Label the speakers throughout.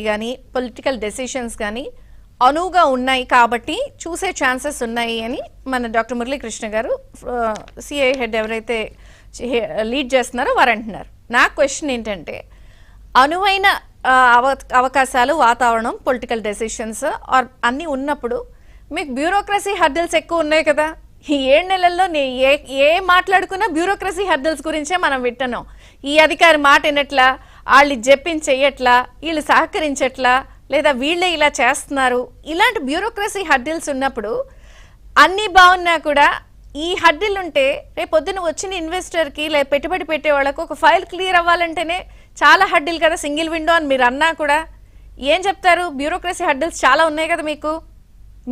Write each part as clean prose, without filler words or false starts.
Speaker 1: కానీ political decisions కానీ అనువుగా ఉన్నాయి కాబట్టి చూసే ఛాన్సెస్ ఉన్నాయి అని మన డాక్టర్ మురళీకృష్ణ గారు సిఐ హెడ్ ఎవరైతే లీడ్ చేస్తున్నారో వారు అంటున్నారు. నా క్వశ్చన్ ఏంటంటే, అనువైన అవకాశాలు, వాతావరణం, పొలిటికల్ డెసిషన్స్ అన్నీ ఉన్నప్పుడు మీకు బ్యూరోక్రసీ హర్డిల్స్ ఎక్కువ ఉన్నాయి కదా. ఈ 7 నెలల్లో ఏ మాట్లాడుకున్నా బ్యూరోక్రసీ హర్డిల్స్ గురించే మనం వింటున్నాం. ఈ అధికారి మాట వినట్లా, వాళ్ళు చెప్పించేయట్లా, వీళ్ళు సహకరించట్లా, లేదా వీళ్ళే ఇలా చేస్తున్నారు. ఇలాంటి బ్యూరోక్రసీ హర్డిల్స్ ఉన్నప్పుడు అన్నీ బాగున్నా కూడా ఈ హర్డిల్ ఉంటే రేపొద్దున వచ్చిన ఇన్వెస్టర్కి లేదా పెట్టుబడి పెట్టే వాళ్ళకు ఒక ఫైల్ క్లియర్ అవ్వాలంటేనే చాలా హర్డిల్ కదా, సింగిల్ విండో అని మీరు అన్నా కూడా. ఏం చెప్తారు? బ్యూరోక్రసీ హర్డిల్స్ చాలా ఉన్నాయి కదా మీకు,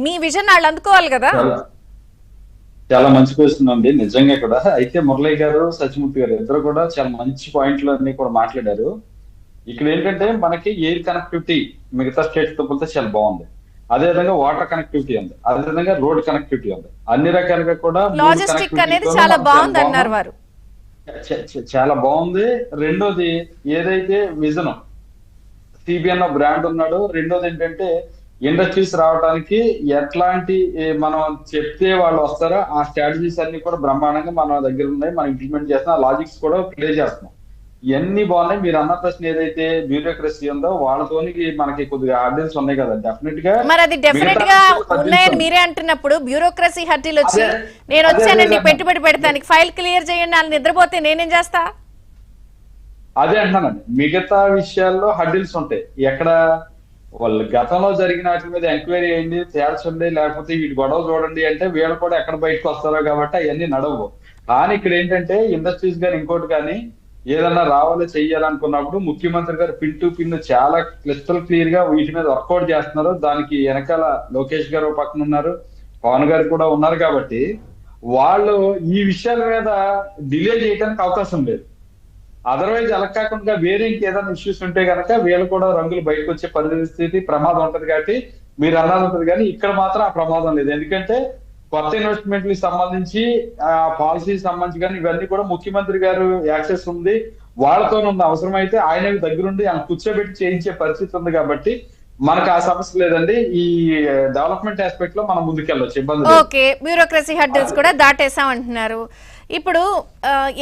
Speaker 1: మీ విజన్ వాళ్ళు అందుకోవాలి కదా.
Speaker 2: చాలా మంచి క్వశ్చన్ అండి నిజంగా కూడా. అయితే మురళి గారు, సత్యమూర్తి గారు ఇద్దరు కూడా చాలా మంచి పాయింట్లు అన్ని కూడా మాట్లాడారు. ఇక్కడ ఏంటంటే మనకి ఎయిర్ కనెక్టివిటీ మిగతా స్టేట్స్ తో పోతే చాలా బాగుంది. అదేవిధంగా వాటర్ కనెక్టివిటీ ఉంది, అదేవిధంగా రోడ్ కనెక్టివిటీ ఉంది. అన్ని రకాలుగా కూడా
Speaker 1: లాజిస్టిక్ అనేది చాలా బాగుంది అన్నారు వారు.
Speaker 2: చాలా బాగుంది. రెండోది ఏదైతే విజన్ సిబిఎన్ బ్రాండ్ ఉన్నాడో, రెండోది ఏంటంటే ఇండస్ట్రీస్ రావడానికి ఎట్లాంటి మనం చెప్తే వాళ్ళు వస్తారో ఆ స్ట్రాటజీస్ అన్ని కూడా బ్రహ్మాండంగా మన దగ్గర ఉన్నాయి. మనం ఇంప్లిమెంట్ చేస్తున్నాం, లాజిక్స్ కూడా ప్లే చేస్తున్నాం. ఇవన్నీ బాగున్నాయి. మీరు అన్న ప్రశ్న ఏదైతే బ్యూరోక్రసీ ఉందో వాళ్ళతోని మనకి కొద్దిగా హర్డిల్స్ ఉన్నాయి కదా, డెఫినెట్ గా.
Speaker 1: మరి అది డెఫినెట్ గా ఉన్నాయని మీరే అంటున్నప్పుడు బ్యూరోక్రసీ హర్డిల్ వచ్చి నేను వచ్చానండి పెట్టుబడి పెడతానికి, ఫైల్ క్లియర్ చేయండి, వాళ్ళు నిద్రపోతే నేనేం చేస్తా?
Speaker 2: అదే అంటున్నానండి, మిగతా విషయాల్లో హర్డిల్స్ ఉంటాయి. ఎక్కడ వాళ్ళు గతంలో జరిగిన వాటి మీద ఎంక్వైరీ అయ్యింది, తేల్చండి, లేకపోతే వీటి గొడవ చూడండి అంటే వీళ్ళు కూడా ఎక్కడ బయటకు వస్తారో కాబట్టి అవన్నీ నడవు. కానీ ఇక్కడ ఏంటంటే ఇండస్ట్రీస్ కానీ ఇంకోటి కానీ ఏదన్నా రావాలో చెయ్యాలనుకున్నప్పుడు ముఖ్యమంత్రి గారు పిన్ టు పిన్ చాలా క్లిస్టల్ క్లియర్ గా వీటి మీద వర్కౌట్ చేస్తున్నారు. దానికి వెనకాల లోకేష్ గారు పక్కన ఉన్నారు, పవన్ గారు కూడా ఉన్నారు. కాబట్టి వాళ్ళు ఈ విషయాల మీద డిలే చేయడానికి అవకాశం లేదు. అదర్వైజ్ అలా కాకుండా వేరే ఇంకేదైనా ఇష్యూస్ ఉంటే కనుక వీళ్ళు కూడా రంగులు బయటకు వచ్చే పరిస్థితి, ప్రమాదం ఉంటది. కాబట్టి మీరు అన్నది ఉంటుంది, కానీ ఇక్కడ మాత్రం ఆ ప్రమాదం లేదు. ఎందుకంటే కొత్త ఇన్వెస్ట్మెంట్లకు సంబంధించి ఆ పాలసీ సంబంధించి కానీ ఇవన్నీ కూడా ముఖ్యమంత్రి గారు యాక్సెస్ ఉంది, వాళ్ళతో ఉన్న అవసరం అయితే ఆయన దగ్గరుండి ఆయన కూర్చోబెట్టి చేయించే పరిస్థితి ఉంది. కాబట్టి మనకు ఆ సమస్య లేదండి. ఈ డెవలప్మెంట్ ఆస్పెక్ట్ లో మనం ముందుకెళ్ళొచ్చు, ఇబ్బంది.
Speaker 1: ఓకే, బ్యూరోక్రసీ హర్డిల్స్ కూడా దాటేసాం అంటున్నారు. ఇప్పుడు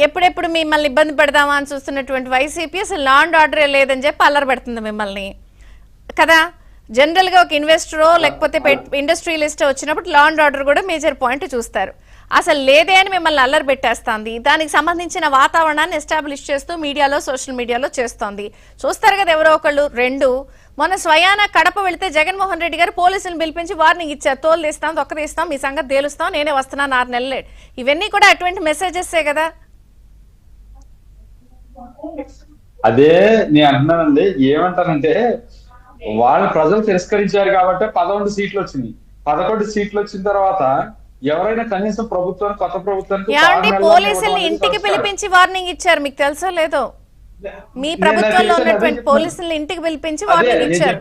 Speaker 1: ఎప్పుడెప్పుడు మిమ్మల్ని ఇబ్బంది పెడదామా అని చూస్తున్నటువంటి వైసీపీ అసలు లా అండ్ ఆర్డర్ లేదని చెప్పి అల్లరి పెడుతుంది మిమ్మల్ని కదా. జనరల్ గా ఒక ఇన్వెస్టరో లేకపోతే ఇండస్ట్రియలిస్ట్ వచ్చినప్పుడు లా అండ్ ఆర్డర్ కూడా మేజర్ పాయింట్ చూస్తారు. అసలు లేదే అని మిమ్మల్ని అల్లరి పెట్టేస్తుంది. దానికి సంబంధించిన వాతావరణాన్ని ఎస్టాబ్లిష్ చేస్తూ మీడియాలో, సోషల్ మీడియాలో చేస్తోంది. చూస్తారు కదా ఎవరో ఒకళ్ళు. మొన్న స్వయాన కడప వెళితే జగన్మోహన్ రెడ్డి గారు పోలీసులను పిలిపించి వార్నింగ్ ఇచ్చారు, తోలు తీస్తాం, తొక్క తీస్తాం, మీ సంగతి తేలుస్తాం, నేనే వస్తున్నాను 6 నెలలే. ఇవన్నీ కూడా అటువంటి మెసేజెస్సే కదా.
Speaker 2: అదే నేను అంటున్నానండి, ఏమంటానంటే వాళ్ళు ప్రజలు తిరస్కరించారు కాబట్టి 11 సీట్లు వచ్చినాయి. 11 సీట్లు వచ్చిన తర్వాత ఎవరైనా కనీసం ప్రభుత్వానికి, కొత్త ప్రభుత్వానికి
Speaker 1: పోలీసుల్ని ఇంటికి పిలిపించి వార్నింగ్ ఇచ్చారు, మీకు తెలుసో లేదో. మీ ప్రభుత్వంలో ఉన్నటువంటి పోలీసుల్ని ఇంటికి పిలిపించి వార్నింగ్ ఇచ్చారు.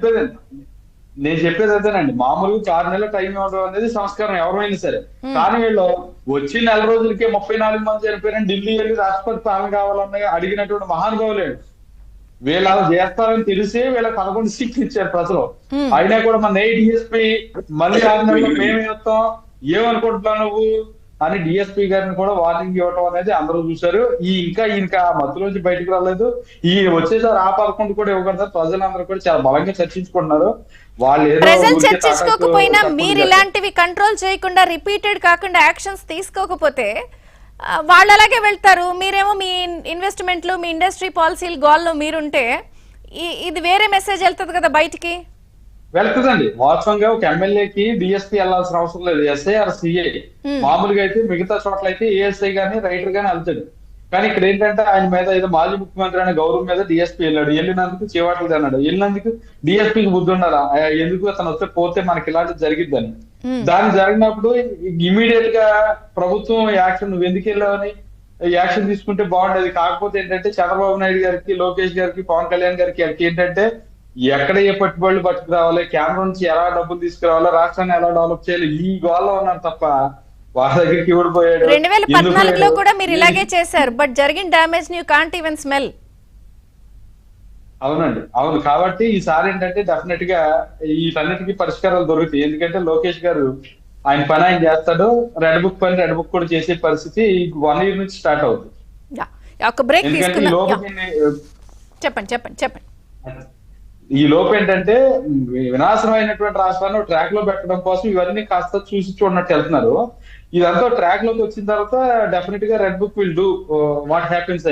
Speaker 2: నేను చెప్పేది అదేనండి, మామూలుగా 6 నెలల టైం ఇవ్వడం అనేది సంస్కారం ఎవరైనా సరే. కానీ వీళ్ళు వచ్చి 4 రోజులకే 34 మంది చనిపోయారని ఢిల్లీ వెళ్ళి రాష్ట్రపతి పాలన కావాలన్న అడిగినటువంటి మహానుభావులేడు. వీళ్ళు అలా చేస్తారని తెలిసి వీళ్ళకి 11 సీట్లు ఇచ్చారు ప్రజలు. అయినా కూడా మన డిఎస్పీ మళ్ళీ 6 నెలలు మేమే వస్తాం, ఏమనుకుంటున్నావు నువ్వు అని డిఎస్పీ గారిని కూడా వార్నింగ్ ఇవ్వటం అనేది అందరూ చూశారు. ఇంకా మధ్యలోంచి బయటకు రాలేదు. ఈ వచ్చేసారి ఆ 11 కూడా ఇవ్వకుండా ప్రజలందరూ కూడా చాలా బలంగా చర్చించుకుంటున్నారు.
Speaker 1: ప్రజలు చర్చించుకోకపోయినా మీరు ఇలాంటివి కంట్రోల్ చేయకుండా, రిపీటెడ్ కాకుండా యాక్షన్స్ తీసుకోకపోతే వాళ్ళు అలాగే వెళ్తారు. మీరేమో మీ ఇన్వెస్ట్మెంట్లు, మీ ఇండస్ట్రీ పాలసీలు గోల్లో మీరుంటే ఇది వేరే మెసేజ్ వెళ్తుంది కదా బయటికి.
Speaker 2: వెళ్తుందండి. వాస్తవంగా ఒక ఎమ్మెల్యేకి డిఎస్పీ వెళ్లాల్సిన అవసరం లేదు, ఎస్ఐ ఆర్ సిఐ. మామూలుగా అయితే మిగతా చోట్ల అయితే ఏఎస్ఐ గానీ రైటర్ గానీ వెళ్తాడు. కానీ ఇక్కడ ఏంటంటే ఆయన మీద ఏదో మాజీ ముఖ్యమంత్రి అనే గౌరవం మీద డిఎస్పీ వెళ్ళాడు. వెళ్ళినందుకు చేవాట్లు అన్నాడు. వెళ్ళినందుకు డిఎస్పీకి బుద్ధి ఉండాలా, ఎందుకు అతను వస్తే పోతే మనకి ఇలాంటిది జరిగిద్దని. దాన్ని జరిగినప్పుడు ఇమీడియట్ గా ప్రభుత్వం యాక్షన్, నువ్వు ఎందుకు వెళ్ళావని యాక్షన్ తీసుకుంటే బాగుండేది. కాకపోతే ఏంటంటే చంద్రబాబు నాయుడు గారికి, లోకేష్ గారికి, పవన్ కళ్యాణ్ గారికి ఏంటంటే ఎక్కడ ఏ పట్టుబడులు పట్టుకు రావాలి, కేంద్రం నుంచి ఎలా డబ్బులు తీసుకురావాలో, రాష్ట్రాన్ని ఎలా డెవలప్ చేయాలి, ఈ గోల్లో ఉన్నారు తప్ప వాళ్ళ దగ్గరికి ఇవ్వడిపోయాడు.
Speaker 1: 2014లో కూడా మీరు ఇలాగే చేశారు. బట్ జరిగిన damage you can't even smell.
Speaker 2: అవునండి, అవును. కాబట్టి ఈసారి ఏంటంటే డెఫినెట్ గా వీటన్నిటికీ పరిష్కారాలు దొరుకుతాయి. ఎందుకంటే లోకేష్ గారు ఆయన పని ఆయన చేస్తాడు, రెడ్ బుక్ పని రెడ్ బుక్ కూడా చేసే పరిస్థితి 1 year నుంచి స్టార్ట్ అవుతుంది.
Speaker 1: యా ఒక బ్రేక్
Speaker 2: ఎందుకంటే ఈ
Speaker 1: తీసుకుందాం.
Speaker 2: లోపు
Speaker 1: యా చెప్పండి చెప్పండి చెప్పండి.
Speaker 2: ఈ లోపు ఏంటంటే వినాశనం అయినటువంటి రాష్ట్రాన్ని ట్రాక్ లో పెట్టడం కోసం ఇవన్నీ కాస్త చూసి చూడనట్టు వెళ్తున్నారు. ఇదంతా ట్రాక్ లోకి వచ్చిన తర్వాత డెఫినెట్ గా red book will do what happens